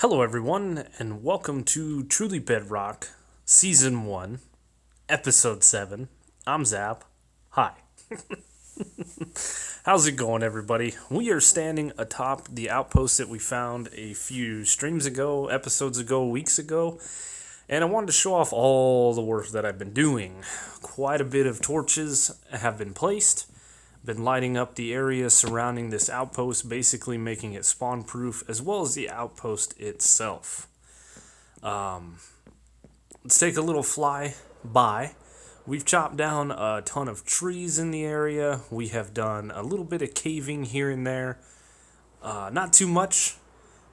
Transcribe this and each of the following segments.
Hello, everyone, and welcome to Truly Bedrock, Season 1, Episode 7. I'm Zap. Hi. How's it going, everybody? We are standing atop the outpost that we found a few streams ago, episodes ago, weeks ago, and I wanted to show off all the work that I've been doing. Quite a bit of torches have been placed. Been lighting up the area surrounding this outpost, basically making it spawn proof, as well as the outpost itself. Let's take a little fly by. We've chopped down a ton of trees in the area. We have done a little bit of caving here and there. Not too much,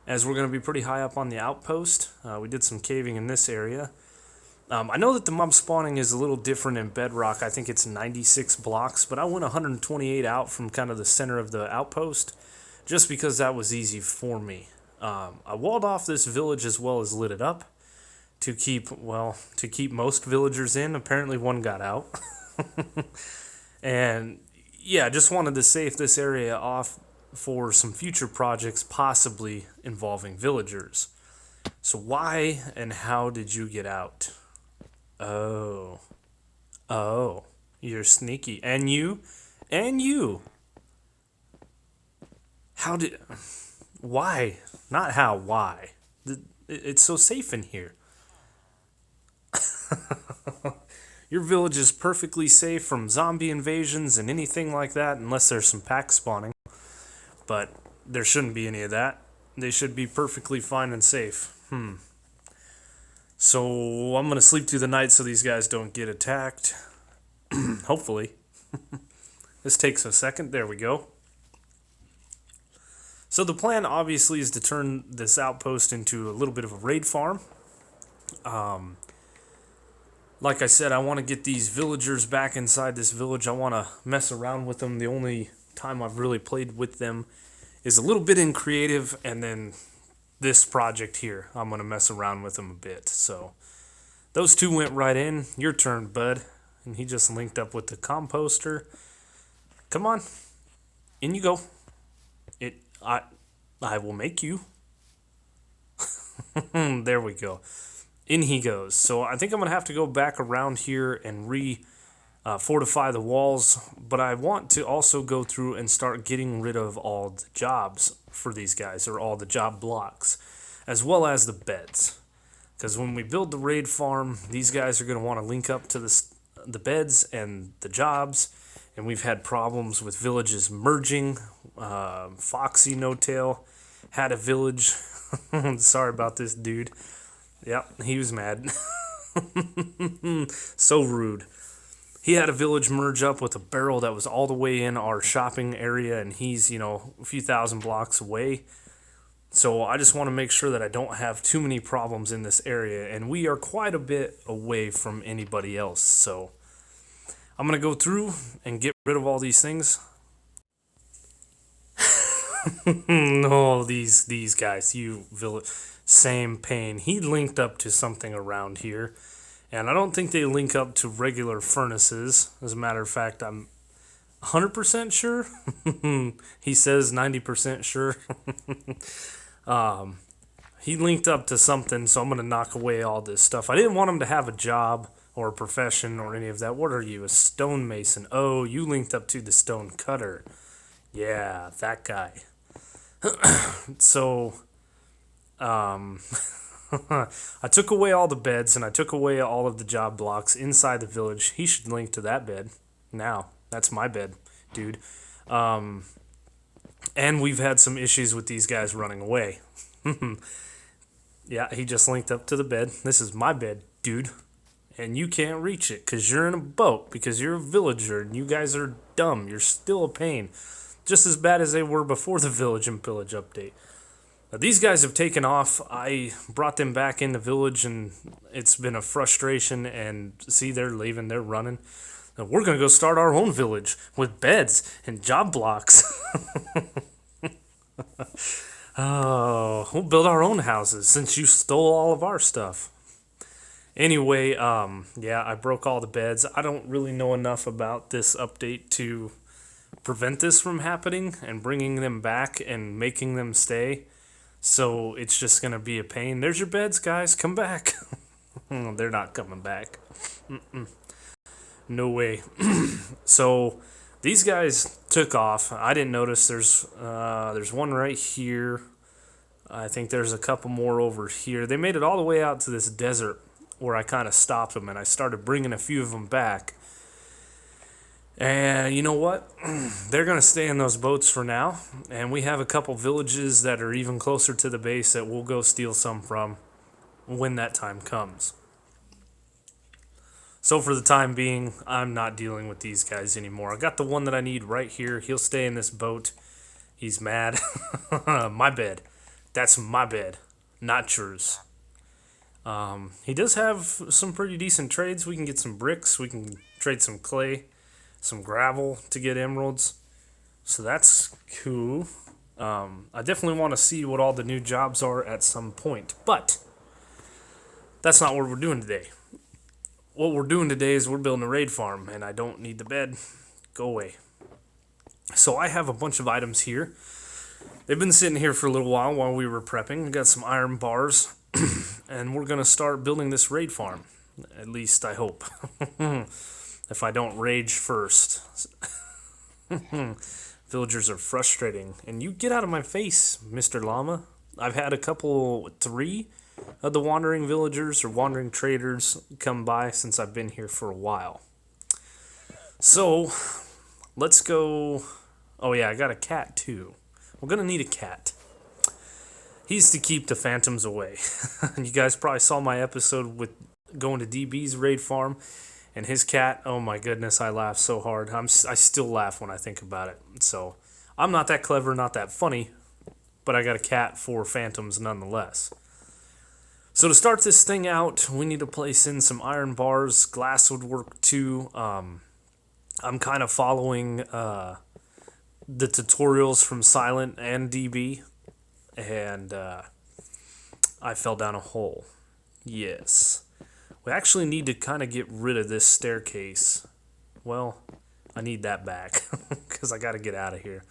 as we're going to be pretty high up on the outpost. We did some caving in this area. I know that the mob spawning is a little different in Bedrock. I think it's 96 blocks, but I went 128 out from kind of the center of the outpost just because that was easy for me. I walled off this village as well as lit it up to keep most villagers in. Apparently one got out. And yeah, just wanted to save this area off for some future projects possibly involving villagers. So why and how did you get out? Oh. Oh. You're sneaky. And you? And you. How did... Why? Not how, why? It's so safe in here. Your village is perfectly safe from zombie invasions and anything like that, unless there's some pack spawning. But there shouldn't be any of that. They should be perfectly fine and safe. So I'm going to sleep through the night so these guys don't get attacked. Hopefully. This takes a second. There we go. So the plan obviously is to turn this outpost into a little bit of a raid farm. Like I said, I want to get these villagers back inside this village. I want to mess around with them. The only time I've really played with them is a little bit in creative, and then this project here, I'm going to mess around with them a bit. So those two went right in. Your turn, bud. And he just linked up with the composter. Come on. In you go. I will make you. There we go. In he goes. So I think I'm going to have to go back around here and fortify the walls, but I want to also go through and start getting rid of all the jobs for these guys, or all the job blocks, as well as the beds. Because when we build the raid farm, these guys are going to want to link up to the beds and the jobs, and we've had problems with villages merging. Foxy No Tail had a village. Sorry about this dude. Yep, he was mad. So rude. He had a village merge up with a barrel that was all the way in our shopping area, and he's, a few thousand blocks away. So I just want to make sure that I don't have too many problems in this area, and we are quite a bit away from anybody else. So I'm going to go through and get rid of all these things. No, these guys, same pain. He linked up to something around here. And I don't think they link up to regular furnaces. As a matter of fact, I'm 100% sure. He says 90% sure. He linked up to something, so I'm going to knock away all this stuff. I didn't want him to have a job or a profession or any of that. What are you, a stonemason? Oh, you linked up to the stone cutter. Yeah, that guy. So, I took away all the beds, and I took away all of the job blocks inside the village. He should link to that bed. Now, that's my bed, dude. And we've had some issues with these guys running away. Yeah, he just linked up to the bed. This is my bed, dude. And you can't reach it because you're in a boat, because you're a villager, and you guys are dumb. You're still a pain. Just as bad as they were before the village and pillage update. Now, these guys have taken off. I brought them back in the village, and it's been a frustration. And see, they're leaving. They're running. Now, we're going to go start our own village with beds and job blocks. Oh, we'll build our own houses since you stole all of our stuff. Anyway, yeah, I broke all the beds. I don't really know enough about this update to prevent this from happening and bringing them back and making them stay. So it's just going to be a pain. There's your beds, guys. Come back. They're not coming back. No way. So these guys took off. I didn't notice. There's one right here. I think there's a couple more over here. They made it all the way out to this desert where I kind of stopped them, and I started bringing a few of them back. And you know what? They're going to stay in those boats for now. And we have a couple villages that are even closer to the base that we'll go steal some from when that time comes. So for the time being, I'm not dealing with these guys anymore. I got the one that I need right here. He'll stay in this boat. He's mad. My bed. That's my bed, not yours. He does have some pretty decent trades. We can get some bricks. We can trade some clay, some gravel to get emeralds. So that's cool. I definitely want to see what all the new jobs are at some point. But that's not what we're doing today. What we're doing today is we're building a raid farm, and I don't need the bed. Go away. So I have a bunch of items here. They've been sitting here for a little while we were prepping. We got some iron bars, and we're going to start building this raid farm. At least I hope. If I don't rage first. Villagers are frustrating. And you get out of my face, Mr. Llama. I've had a couple, 3 of the wandering villagers or wandering traders come by since I've been here for a while. So, let's go. Oh yeah, I got a cat too. We're gonna need a cat. He's to keep the phantoms away. You guys probably saw my episode with going to DB's raid farm and his cat. Oh my goodness, I laughed so hard. I still laugh when I think about it. So I'm not that clever, not that funny, but I got a cat for phantoms nonetheless. So to start this thing out, we need to place in some iron bars. Glass would work too. I'm kind of following the tutorials from Silent and DB, and I fell down a hole. Yes. We actually need to kind of get rid of this staircase. Well, I need that back because I got to get out of here.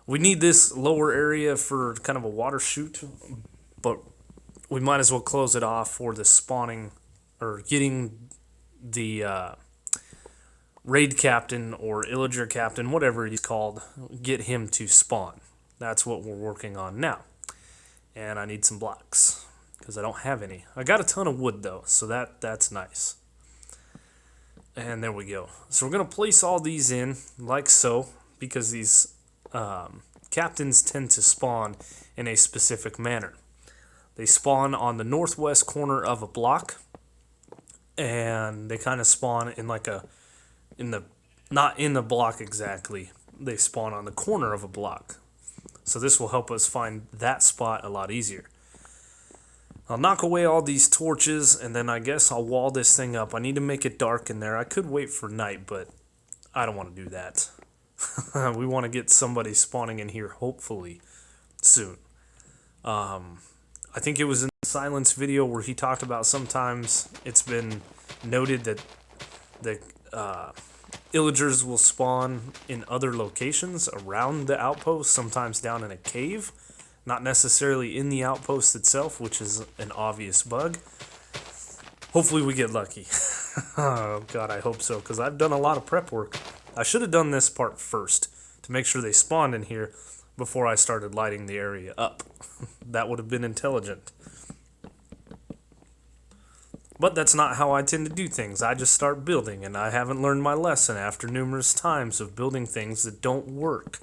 We need this lower area for kind of a water chute, but we might as well close it off for the spawning or getting the raid captain or illager captain, whatever he's called, get him to spawn. That's what we're working on now. And I need some blocks because I don't have any. I got a ton of wood though, so that's nice. And there we go. So we're going to place all these in like so because these captains tend to spawn in a specific manner. They spawn on the northwest corner of a block, and they kind of spawn in like not in the block exactly. They spawn on the corner of a block. So this will help us find that spot a lot easier. I'll knock away all these torches, and then I guess I'll wall this thing up. I need to make it dark in there. I could wait for night, but I don't want to do that. We want to get somebody spawning in here, hopefully, soon. I think it was in the Silence video where he talked about sometimes it's been noted that the illagers will spawn in other locations around the outpost, sometimes down in a cave, not necessarily in the outpost itself, which is an obvious bug. Hopefully we get lucky. Oh god, I hope so, because I've done a lot of prep work. I should have done this part first to make sure they spawned in here before I started lighting the area up. That would have been intelligent. But that's not how I tend to do things. I just start building, and I haven't learned my lesson after numerous times of building things that don't work.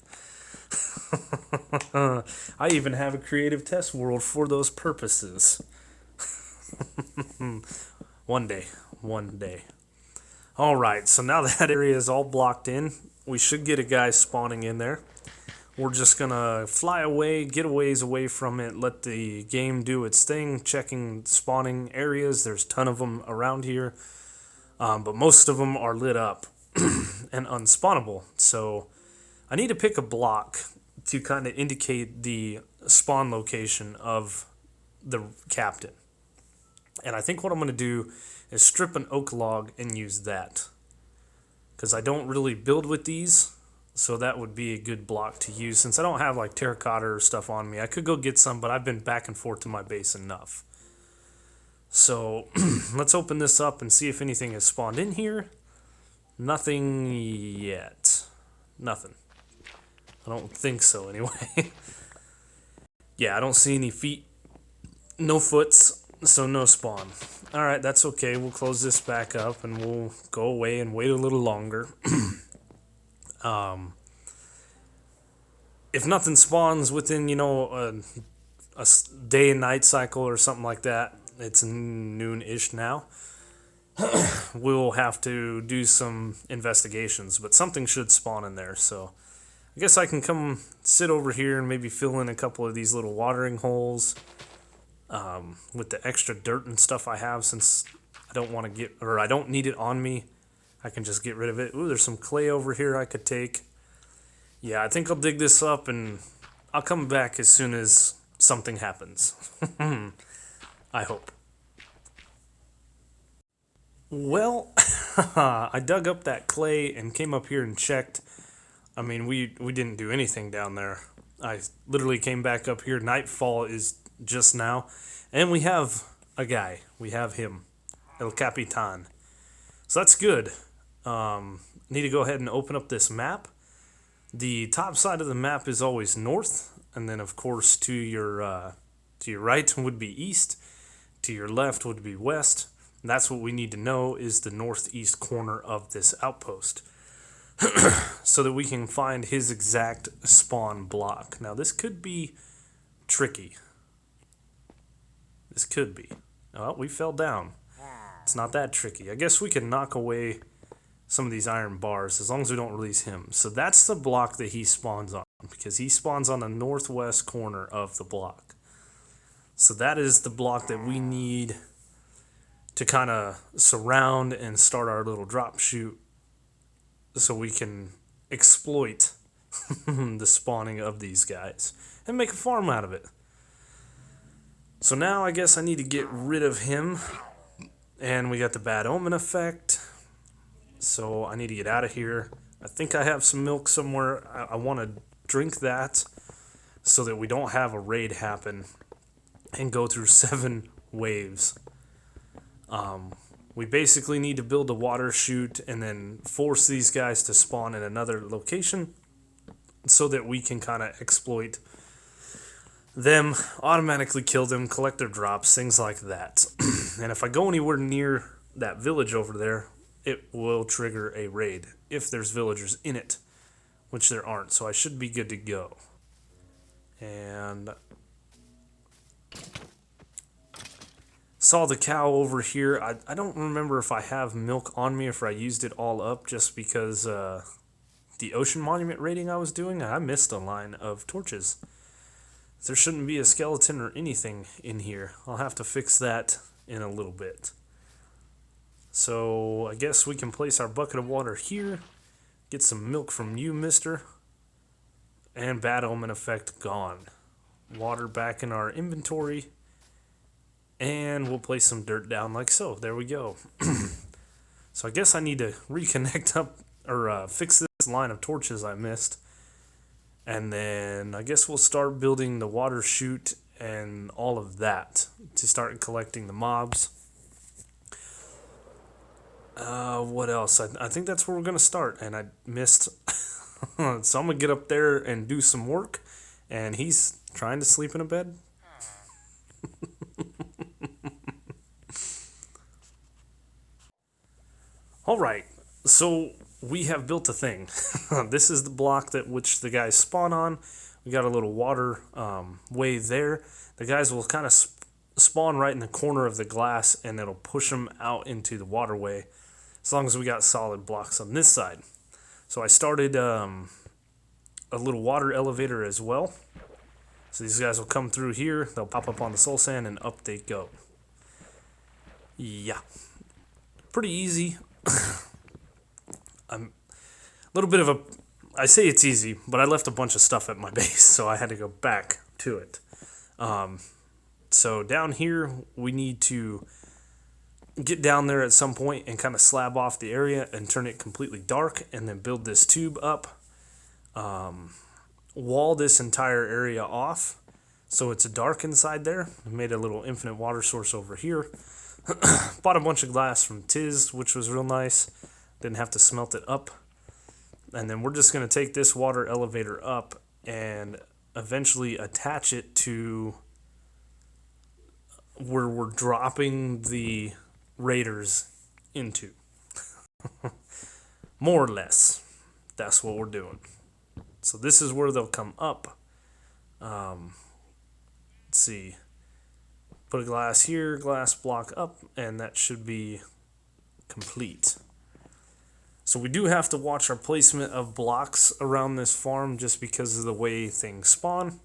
I even have a creative test world for those purposes. One day. Alright, so now that area is all blocked in, we should get a guy spawning in there. We're just gonna fly away, get a ways away from it, let the game do its thing, checking spawning areas. There's a ton of them around here, but most of them are lit up and unspawnable. So I need to pick a block to kind of indicate the spawn location of the captain. And I think what I'm going to do is strip an oak log and use that. Because I don't really build with these. So that would be a good block to use. Since I don't have like terracotta or stuff on me, I could go get some, but I've been back and forth to my base enough. So let's open this up and see if anything has spawned in here. Nothing yet. Nothing. I don't think so anyway. Yeah, I don't see any feet. No foots, so no spawn. Alright, that's okay. We'll close this back up and we'll go away and wait a little longer. If nothing spawns within, a day and night cycle or something like that, it's noon-ish now, we'll have to do some investigations, but something should spawn in there, so I guess I can come sit over here and maybe fill in a couple of these little watering holes with the extra dirt and stuff I have, since I don't need it on me. I can just get rid of it. Ooh, there's some clay over here I could take. Yeah, I think I'll dig this up and I'll come back as soon as something happens. I hope. Well, I dug up that clay and came up here and checked. I mean, we didn't do anything down there. I literally came back up here. Nightfall is just now. And we have a guy. We have him. El Capitan. So that's good. Need to go ahead and open up this map. The top side of the map is always north, and then of course to your right would be east, to your left would be west. And that's what we need to know, is the northeast corner of this outpost, so that we can find his exact spawn block. Now this could be tricky. This could be. Oh, we fell down. It's not that tricky. I guess we can knock away some of these iron bars as long as we don't release him. So that's the block that he spawns on, because he spawns on the northwest corner of the block. So that is the block that we need to kind of surround and start our little drop chute, so we can exploit the spawning of these guys and make a farm out of it. So now I guess I need to get rid of him, and we got the bad omen effect. So I need to get out of here. I think I have some milk somewhere. I want to drink that so that we don't have a raid happen and go through 7 waves. We basically need to build a water chute and then force these guys to spawn in another location so that we can kind of exploit them, automatically kill them, collect their drops, things like that. And if I go anywhere near that village over there, it will trigger a raid if there's villagers in it, which there aren't, so I should be good to go. And saw the cow over here. I don't remember if I have milk on me, if I used it all up, just because the ocean monument raiding I was doing, I missed a line of torches. There shouldn't be a skeleton or anything in here. I'll have to fix that in a little bit. So I guess we can place our bucket of water here, get some milk from you, mister, and bad omen effect gone. Water back in our inventory, and we'll place some dirt down like so. There we go. So I guess I need to reconnect up, or fix this line of torches I missed, and then I guess we'll start building the water chute and all of that to start collecting the mobs. What else? I think that's where we're going to start, and I missed. So I'm going to get up there and do some work, and he's trying to sleep in a bed. Alright, so we have built a thing. This is the block that which the guys spawn on. We got a little water way there. The guys will kind of spawn right in the corner of the glass, and it'll push them out into the waterway, as long as we got solid blocks on this side. So I started a little water elevator as well. So these guys will come through here, they'll pop up on the soul sand, and up they go. Yeah. Pretty easy. I'm a little bit of a... I say it's easy, but I left a bunch of stuff at my base, so I had to go back to it. So down here, we need to get down there at some point and kind of slab off the area and turn it completely dark, and then build this tube up. wall this entire area off so it's dark inside there. I made a little infinite water source over here. Bought a bunch of glass from Tiz, which was real nice. Didn't have to smelt it up. And then we're just going to take this water elevator up and eventually attach it to where we're dropping the raiders into. More or less. That's what we're doing. So this is where they'll come up. Let's see. Put a glass here, glass block up, and that should be complete. So we do have to watch our placement of blocks around this farm just because of the way things spawn.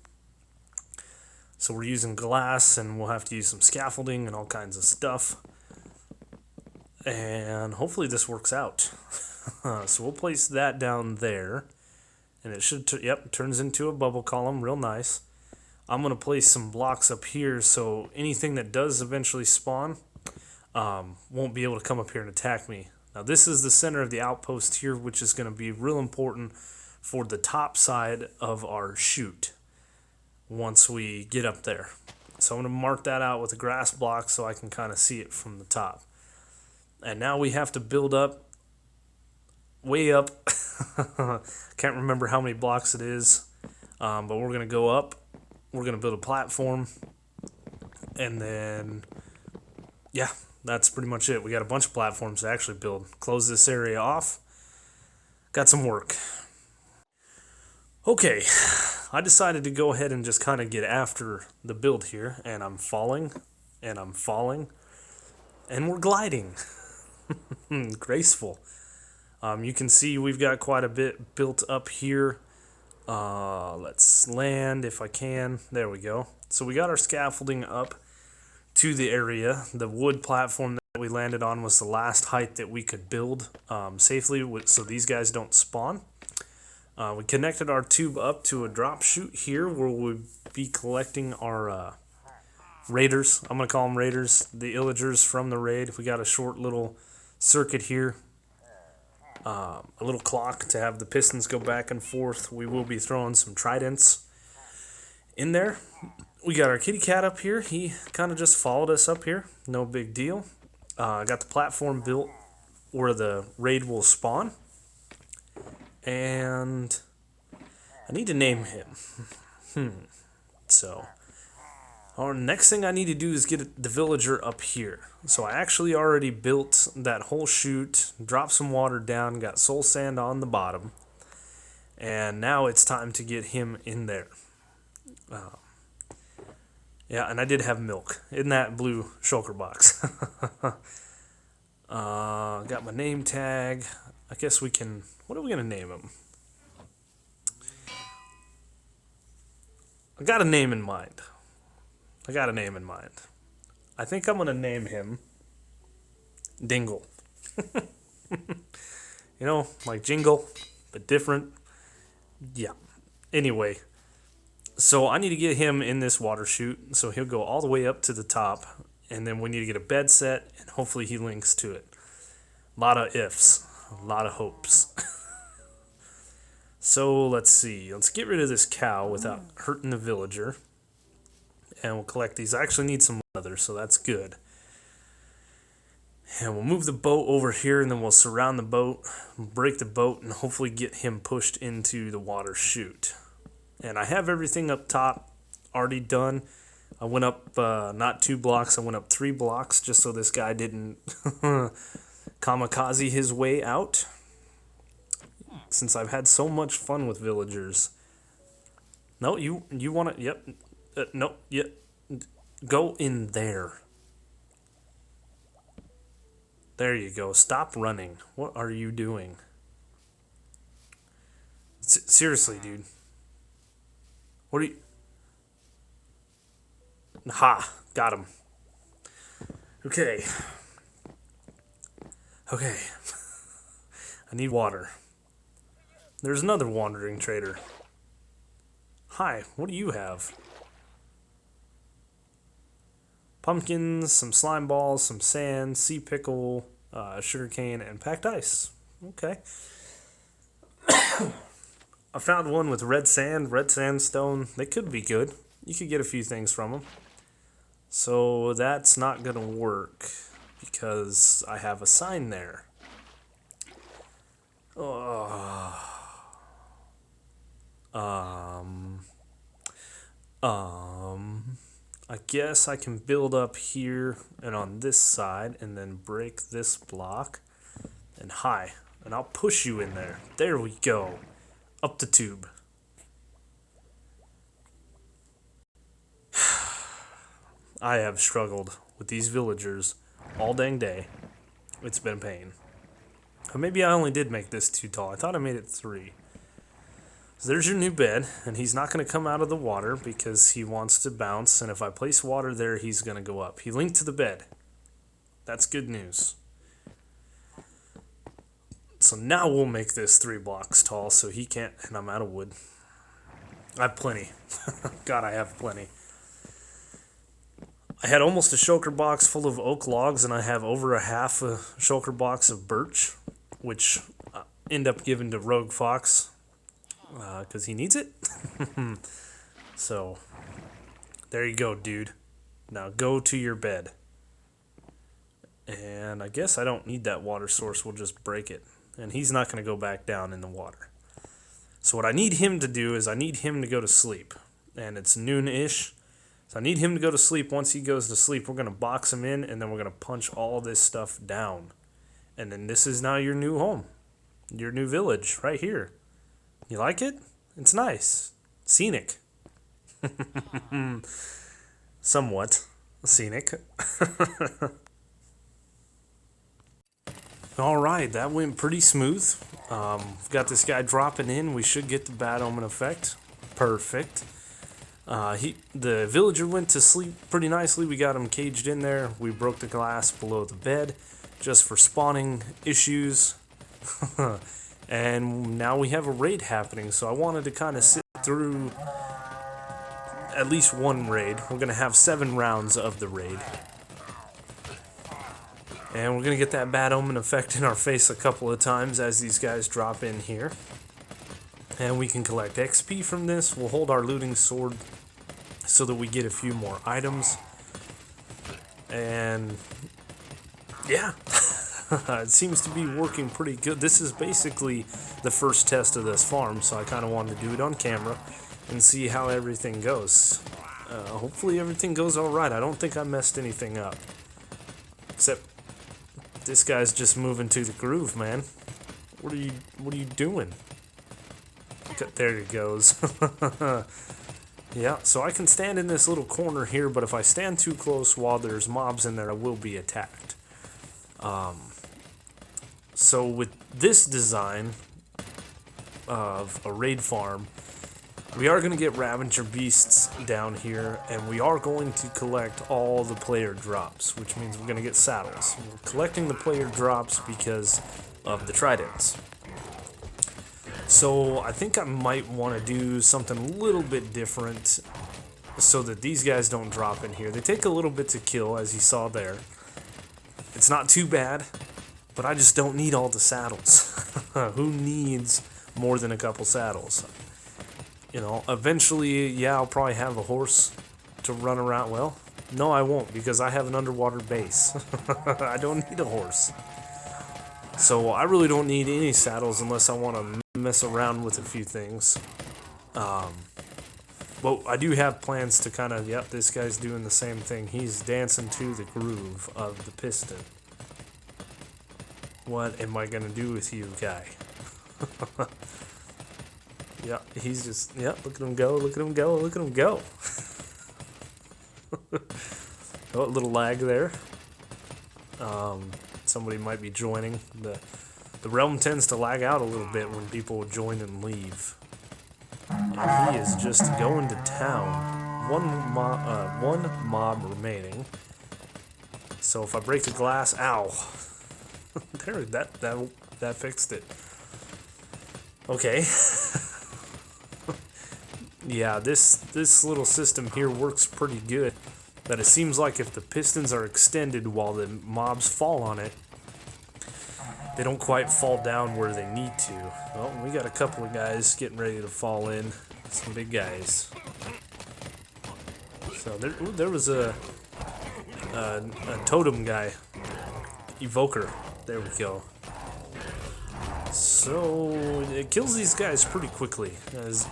So we're using glass, and we'll have to use some scaffolding and all kinds of stuff. And hopefully this works out. So we'll place that down there. And it should, turns into a bubble column, real nice. I'm going to place some blocks up here so anything that does eventually spawn won't be able to come up here and attack me. Now this is the center of the outpost here, which is going to be real important for the top side of our chute once we get up there. So I'm going to mark that out with a grass block so I can kind of see it from the top. And now we have to build up, way up. Can't remember how many blocks it is, but we're going to go up. We're going to build a platform. And then, yeah, that's pretty much it. We got a bunch of platforms to actually build. Close this area off. Got some work. Okay, I decided to go ahead and just kind of get after the build here. And I'm falling, and I'm falling, and we're gliding. Graceful. You can see we've got quite a bit built up here. Let's land if I can. There we go. So we got our scaffolding up to the area. The wood platform that we landed on was the last height that we could build safely so these guys don't spawn. We connected our tube up to a drop chute here where we'll be collecting our raiders. I'm going to call them raiders. The illagers from the raid. We got a short little circuit here. A little clock to have the pistons go back and forth. We will be throwing some tridents in there. We got our kitty cat up here. He kind of just followed us up here. No big deal. Got the platform built where the raid will spawn. And I need to name him. So our next thing I need to do is get the villager up here. So I actually already built that whole chute, dropped some water down, got soul sand on the bottom, and now it's time to get him in there. Yeah, and I did have milk in that blue shulker box. Got my name tag. I guess we can... What are we going to name him? I got a name in mind. I think I'm going to name him Dingle. Like Jingle, but different. Yeah. Anyway, so I need to get him in this water chute, so he'll go all the way up to the top, and then we need to get a bed set, and hopefully he links to it. A lot of ifs, a lot of hopes. So let's see. Let's get rid of this cow without hurting the villager. And we'll collect these. I actually need some leather, so that's good. And we'll move the boat over here, and then we'll surround the boat, break the boat, and hopefully get him pushed into the water chute. And I have everything up top already done. I went up not 2 blocks, I went up 3 blocks just so this guy didn't kamikaze his way out. Since I've had so much fun with villagers. No, you want to... Yep. No, yep. Go in there. There you go. Stop running. What are you doing? Seriously, dude. What are you... Ha! Got him. Okay. I need water. There's another wandering trader. Hi, what do you have? Pumpkins, some slime balls, some sand, sea pickle, sugarcane, and packed ice. Okay. I found one with red sand, red sandstone. They could be good. You could get a few things from them. So that's not going to work because I have a sign there. I guess I can build up here and on this side and then break this block. And hi. And I'll push you in there. There we go. Up the tube. I have struggled with these villagers all dang day. It's been a pain. Or maybe I only did make this too tall. I thought I made it 3. So there's your new bed, and he's not going to come out of the water because he wants to bounce, and if I place water there, he's going to go up. He linked to the bed. That's good news. So now we'll make this 3 blocks tall so he can't, and I'm out of wood. I have plenty. God, I have plenty. I had almost a shulker box full of oak logs, and I have over a half a shulker box of birch, which I end up giving to Rogue Fox because he needs it. So, there you go, dude. Now go to your bed. And I guess I don't need that water source. We'll just break it. And he's not going to go back down in the water. So what I need him to do is I need him to go to sleep. And it's noon-ish. So I need him to go to sleep. Once he goes to sleep, we're going to box him in, and then we're going to punch all this stuff down. And then this is now your new home. Your new village, right here. You like it? It's nice. Scenic. Somewhat scenic. Alright, that went pretty smooth. We've got this guy dropping in. We should get the bad omen effect. Perfect. The villager went to sleep pretty nicely. We got him caged in there. We broke the glass below the bed just for spawning issues. And now we have a raid happening, so I wanted to kind of sit through at least one raid. We're going to have 7 rounds of the raid. And we're going to get that bad omen effect in our face a couple of times as these guys drop in here. And we can collect XP from this. We'll hold our looting sword so that we get a few more items. And yeah, it seems to be working pretty good. This is basically the first test of this farm, so I kind of wanted to do it on camera and see how everything goes. Hopefully everything goes alright. I don't think I messed anything up. Except this guy's just moving to the groove, man. What are you doing? There he goes. Yeah, so I can stand in this little corner here, but if I stand too close while there's mobs in there, I will be attacked. So with this design of a raid farm, we are going to get Ravager Beasts down here, and we are going to collect all the player drops, which means we're going to get saddles. We're collecting the player drops because of the tridents. So I think I might want to do something a little bit different so that these guys don't drop in here. They take a little bit to kill, as you saw there. It's not too bad, but I just don't need all the saddles. Who needs more than a couple saddles? You know, eventually, yeah, I'll probably have a horse to run around. Well, no, I won't, because I have an underwater base. I don't need a horse. So I really don't need any saddles unless I want to mess around with a few things. Well, I do have plans to kind of, yep, this guy's doing the same thing. He's dancing to the groove of the piston. What am I going to do with you, guy? Yeah, he's just, yeah, look at him go, look at him go, look at him go. Oh, a little lag there. Somebody might be joining. The realm tends to lag out a little bit when people join and leave. And he is just going to town. One mob remaining. So if I break the glass, ow. There, that fixed it. Okay. Yeah, this little system here works pretty good. That it seems like if the pistons are extended while the mobs fall on it, they don't quite fall down where they need to. Well, we got a couple of guys getting ready to fall in. Some big guys. So there was a totem guy. Evoker. There we go. So it kills these guys pretty quickly. It's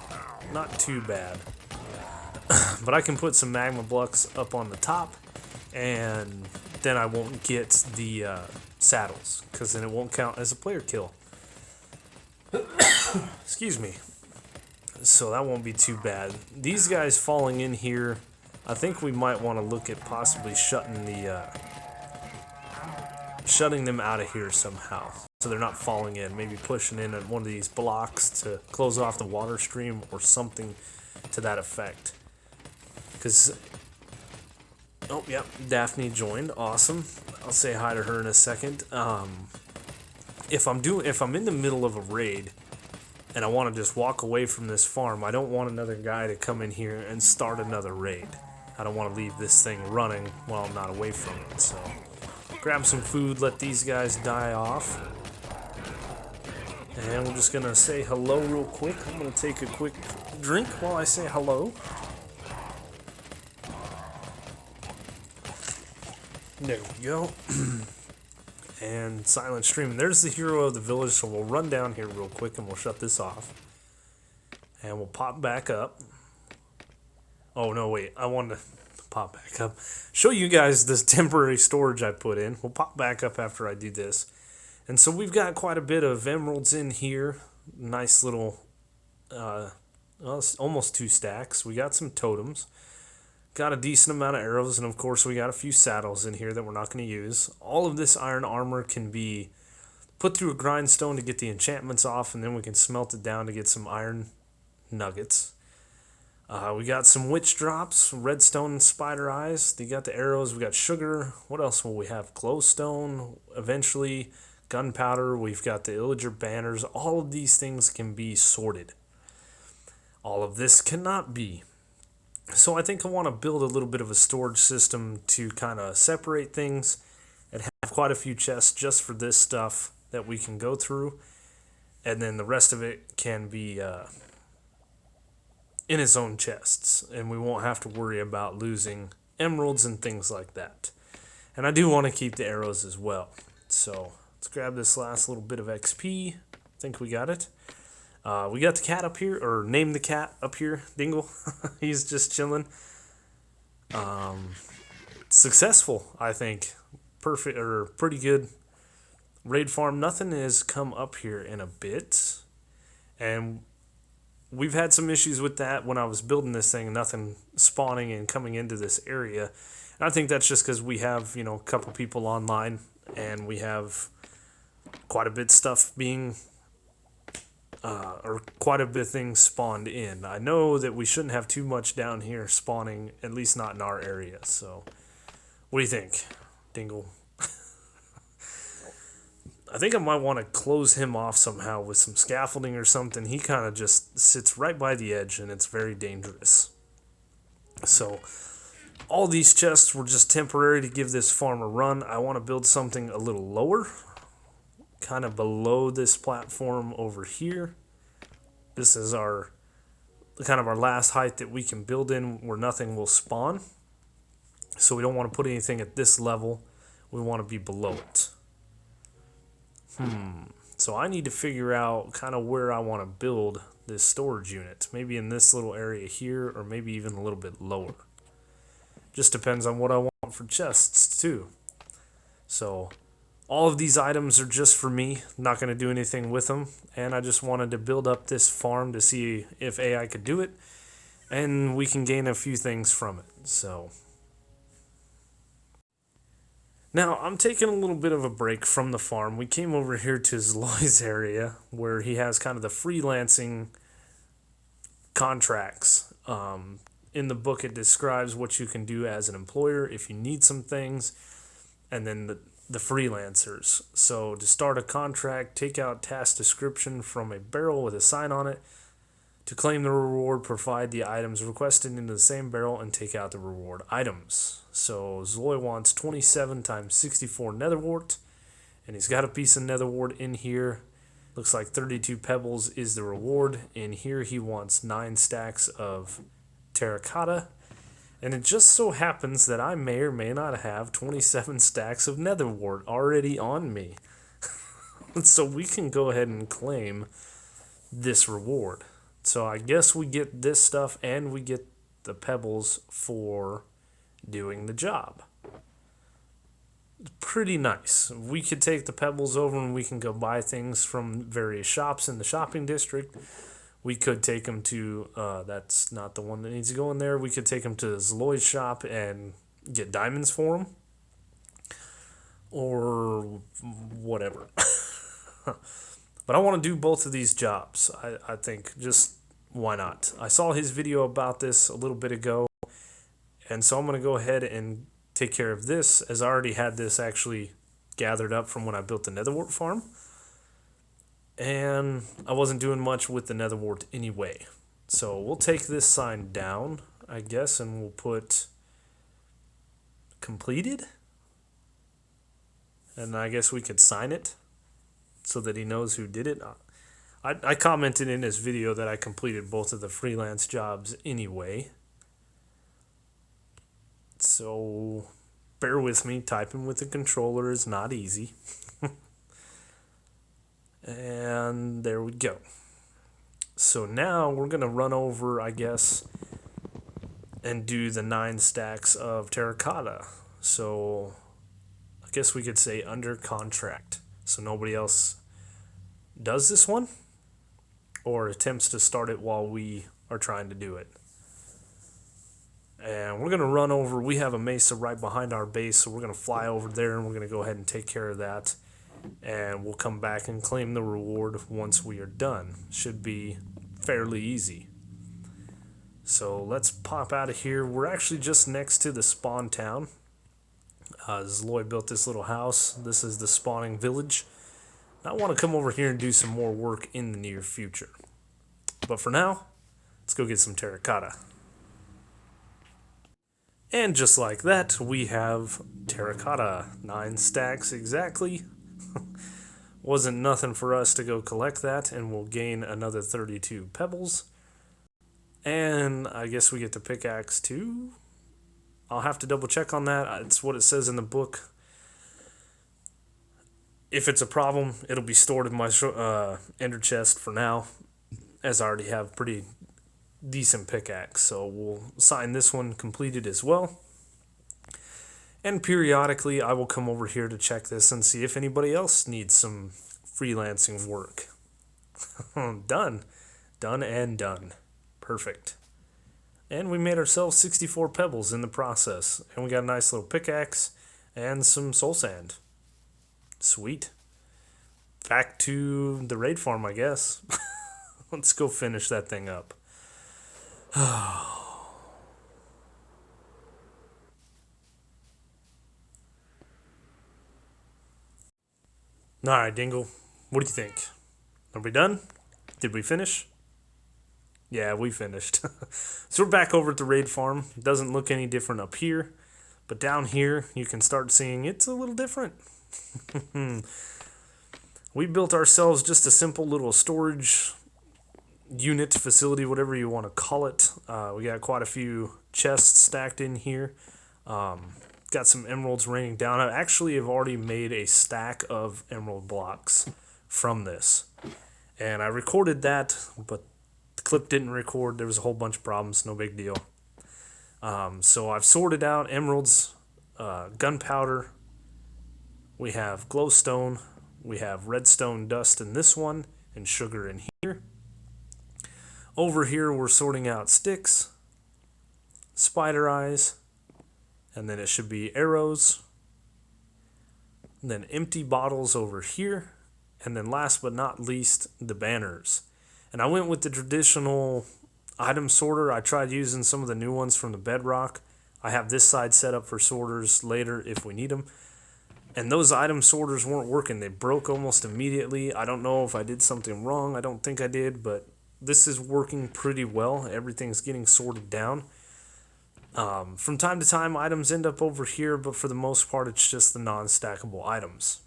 not too bad. But I can put some magma blocks up on the top, and then I won't get the saddles, because then it won't count as a player kill. Excuse me. So that won't be too bad. These guys falling in here, I think we might want to look at possibly shutting them out of here somehow, so they're not falling in. Maybe pushing in at one of these blocks to close off the water stream or something to that effect. Because, oh yeah, Daphne joined. Awesome. I'll say hi to her in a second. If I'm in the middle of a raid and I want to just walk away from this farm, I don't want another guy to come in here and start another raid. I don't want to leave this thing running while I'm not away from it. So grab some food, let these guys die off. And we're just going to say hello real quick. I'm going to take a quick drink while I say hello. There we go. And silent stream. There's the hero of the village, so we'll run down here real quick and we'll shut this off. And we'll pop back up. Oh, no, wait. I wanted to pop back up. Show you guys this temporary storage I put in. We'll pop back up after I do this. And so we've got quite a bit of emeralds in here. Nice little, well, it's almost 2 stacks. We got some totems. Got a decent amount of arrows, and of course we got a few saddles in here that we're not going to use. All of this iron armor can be put through a grindstone to get the enchantments off, and then we can smelt it down to get some iron nuggets. We got some witch drops, redstone and spider eyes. We got the arrows, we got sugar. What else will we have? Glowstone, eventually gunpowder. We've got the illager banners. All of these things can be sorted. All of this cannot be. So I think I want to build a little bit of a storage system to kind of separate things and have quite a few chests just for this stuff that we can go through. And then the rest of it can be in its own chests. And we won't have to worry about losing emeralds and things like that. And I do want to keep the arrows as well. So let's grab this last little bit of XP. I think we got it. We got the cat up here, or name the cat up here, Dingle. He's just chilling. Successful, I think. Perfect, or pretty good raid farm. Nothing has come up here in a bit. And we've had some issues with that when I was building this thing. Nothing spawning and coming into this area. And I think that's just because we have, a couple people online. And we have quite a bit of stuff being... or quite a bit of things spawned in. I know that we shouldn't have too much down here spawning, at least not in our area. So, what do you think, Dingle? I think I might want to close him off somehow with some scaffolding or something. He kind of just sits right by the edge, and it's very dangerous. So, all these chests were just temporary to give this farm a run. I want to build something a little lower, kind of below this platform over here. This is our kind of our last height that we can build in where nothing will spawn. So we don't want to put anything at this level. We want to be below it. So I need to figure out kind of where I want to build this storage unit. Maybe in this little area here, or maybe even a little bit lower. Just depends on what I want for chests too. So all of these items are just for me, not going to do anything with them, and I just wanted to build up this farm to see if AI could do it, and we can gain a few things from it. So now I'm taking a little bit of a break from the farm. We came over here to Zloy's area, where he has kind of the freelancing contracts. In the book, it describes what you can do as an employer if you need some things, and then the freelancers. So to start a contract, take out task description from a barrel with a sign on it. To claim the reward, provide the items requested into the same barrel and take out the reward items. So Zloy wants 27 times 64 netherwort And he's got a piece of nether wart in here. Looks like 32 pebbles is the reward. In here he wants 9 stacks of terracotta. And it just so happens that I may or may not have 27 stacks of nether wart already on me. So we can go ahead and claim this reward. So I guess we get this stuff and we get the pebbles for doing the job. Pretty nice. We could take the pebbles over and we can go buy things from various shops in the shopping district. We could take them to, that's not the one that needs to go in there. We could take them to Zloy's shop and get diamonds for them. Or whatever. But I want to do both of these jobs. I think just why not? I saw his video about this a little bit ago. And so I'm going to go ahead and take care of this, as I already had this actually gathered up from when I built the netherwart farm. And I wasn't doing much with the netherwart anyway. So we'll take this sign down, I guess, and we'll put completed. And I guess we could sign it so that he knows who did it. I commented in his video that I completed both of the freelance jobs anyway. So bear with me, typing with the controller is not easy. And there we go. So now we're going to run over, I guess, and do the 9 stacks of terracotta. So I guess we could say under contract. So nobody else does this one or attempts to start it while we are trying to do it. And we're going to run over. We have a mesa right behind our base, so we're going to fly over there and we're going to go ahead and take care of that. And we'll come back and claim the reward once we are done. Should be fairly easy. So let's pop out of here. We're actually just next to the spawn town. Zloy built this little house. This is the spawning village. I want to come over here and do some more work in the near future. But for now, let's go get some terracotta. And just like that, we have terracotta. 9 stacks exactly. Wasn't nothing for us to go collect that, and we'll gain another 32 pebbles. And I guess we get the pickaxe too. I'll have to double check on that. It's what it says in the book. If it's a problem, it'll be stored in my ender chest for now, as I already have pretty decent pickaxe. So we'll sign this one completed as well. And periodically, I will come over here to check this and see if anybody else needs some freelancing work. Done. Done and done. Perfect. And we made ourselves 64 pebbles in the process. And we got a nice little pickaxe and some soul sand. Sweet. Back to the raid farm, I guess. Let's go finish that thing up. Alright, Dingle. What do you think? Are we done? Did we finish? Yeah, we finished. So we're back over at the raid farm. It doesn't look any different up here. But down here, you can start seeing it's a little different. We built ourselves just a simple little storage unit, facility, whatever you want to call it. We got quite a few chests stacked in here. Got some emeralds raining down. I actually have already made a stack of emerald blocks from this. And I recorded that, but the clip didn't record. There was a whole bunch of problems, no big deal. So I've sorted out emeralds, gunpowder. We have glowstone. We have redstone dust in this one, and sugar in here. Over here, we're sorting out sticks, spider eyes, and then it should be arrows. And then empty bottles over here. And then last but not least, the banners. And I went with the traditional item sorter. I tried using some of the new ones from the Bedrock. I have this side set up for sorters later if we need them. And those item sorters weren't working. They broke almost immediately. I don't know if I did something wrong. I don't think I did, but this is working pretty well. Everything's getting sorted down. From time to time, items end up over here, but for the most part, it's just the non-stackable items.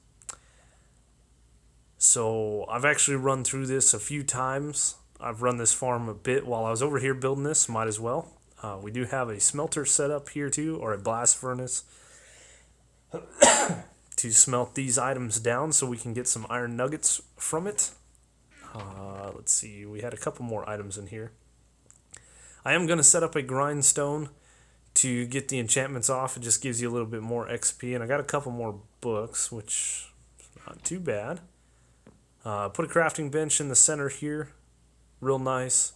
So I've actually run through this a few times. I've run this farm a bit while I was over here building this, might as well. We do have a smelter set up here too, or a blast furnace to smelt these items down so we can get some iron nuggets from it. Let's see, we had a couple more items in here. I am going to set up a grindstone to get the enchantments off. It just gives you a little bit more XP, and I got a couple more books, which is not too bad. Put a crafting bench in the center here, real nice.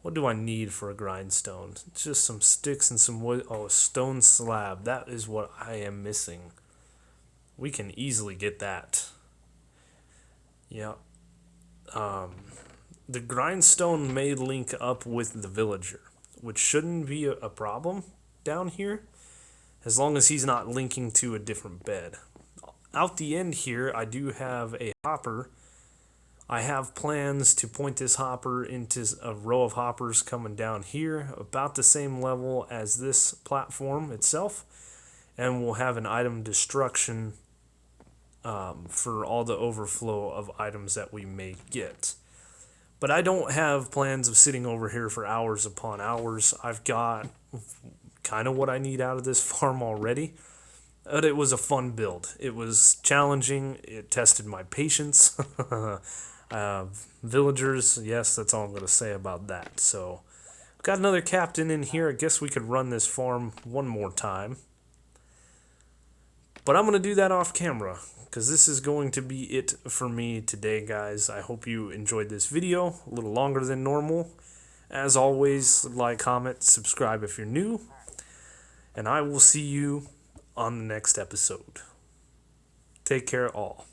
What do I need for a grindstone? It's just some sticks and some wood. Oh, a stone slab. That is what I am missing. We can easily get that. Yeah. The grindstone may link up with the villager, which shouldn't be a problem down here, as long as he's not linking to a different bed. Out the end here, I do have a hopper. I have plans to point this hopper into a row of hoppers coming down here, about the same level as this platform itself, and we'll have an item destruction for all the overflow of items that we may get. But I don't have plans of sitting over here for hours upon hours. I've got kind of what I need out of this farm already. But it was a fun build. It was challenging. It tested my patience. Villagers, yes, that's all I'm going to say about that. So, got another captain in here. I guess we could run this farm one more time. But I'm going to do that off camera, because this is going to be it for me today, guys. I hope you enjoyed this video, a little longer than normal. As always, like, comment, subscribe if you're new, and I will see you on the next episode. Take care all.